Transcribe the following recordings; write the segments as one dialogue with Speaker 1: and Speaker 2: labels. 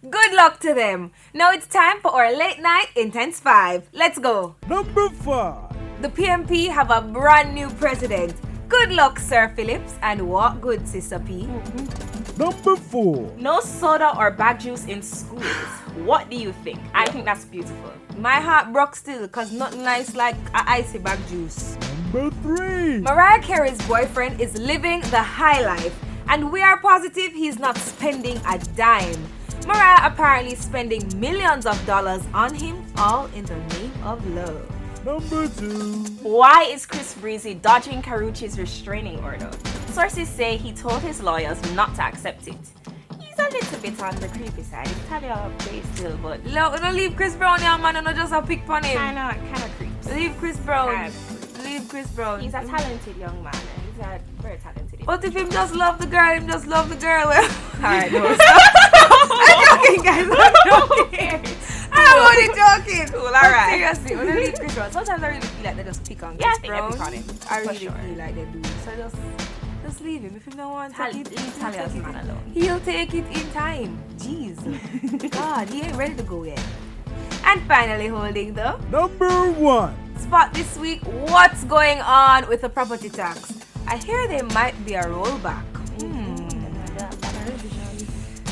Speaker 1: Good luck to them. Now it's time for our late night Intense 5. Let's go.
Speaker 2: Number 5.
Speaker 1: The PMP have a brand new president. Good luck, Sir Phillips, and walk good, Sister P.
Speaker 2: Number 4.
Speaker 3: No soda or bag juice in schools. What do you think? I think that's beautiful.
Speaker 1: My heart broke still, because nothing nice like a icy bag juice.
Speaker 2: Number 3.
Speaker 1: Mariah Carey's boyfriend is living the high life, and we are positive he's not spending a dime. Mariah apparently spending millions of dollars on him, all in the name of love.
Speaker 2: Number 2.
Speaker 3: Why is Chris Breezy dodging Karuchi's restraining order? Sources say he told his lawyers not to accept it. He's a little bit on the creepy side. It's kind of play still, but
Speaker 1: No, don't leave Chris Brown here, man. Don't just a pick on him.
Speaker 3: kind of creeps.
Speaker 1: Leave Chris Brown.
Speaker 3: Kind of
Speaker 1: Leave Chris Brown.
Speaker 3: He's a talented young man. He's a very talented.
Speaker 1: But if him just love the girl, him just love the girl. Well,
Speaker 3: Alright, no.
Speaker 1: I'm joking, guys. I'm joking. I'm only joking.
Speaker 3: Cool,
Speaker 1: But
Speaker 3: alright.
Speaker 1: seriously, when I leave Chris Brown, sometimes I really feel like they just pick on
Speaker 3: Yeah, I
Speaker 1: Chris
Speaker 3: think they
Speaker 1: Brown.
Speaker 3: pick on him,
Speaker 1: I
Speaker 3: for
Speaker 1: really
Speaker 3: sure.
Speaker 1: feel like they do. So just leave him. If you don't want to take it,
Speaker 3: Leave Talia's
Speaker 1: take it.
Speaker 3: man alone.
Speaker 1: He'll take it in time. Jeez. God, he ain't ready to go yet. And finally holding the
Speaker 2: Number 1.
Speaker 1: spot this week, what's going on with the property tax? I hear there might be a rollback.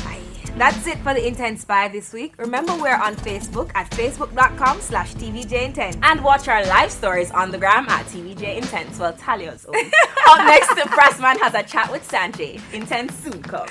Speaker 1: Aye. That's it for the Intense 5 this week. Remember, we're on Facebook at facebook.com/TVJIntense.
Speaker 3: And watch our live stories on the gram at TVJ Intense. Well, Talia's own. Up next, the Pressman has a chat with Sanjay. Intense soon come.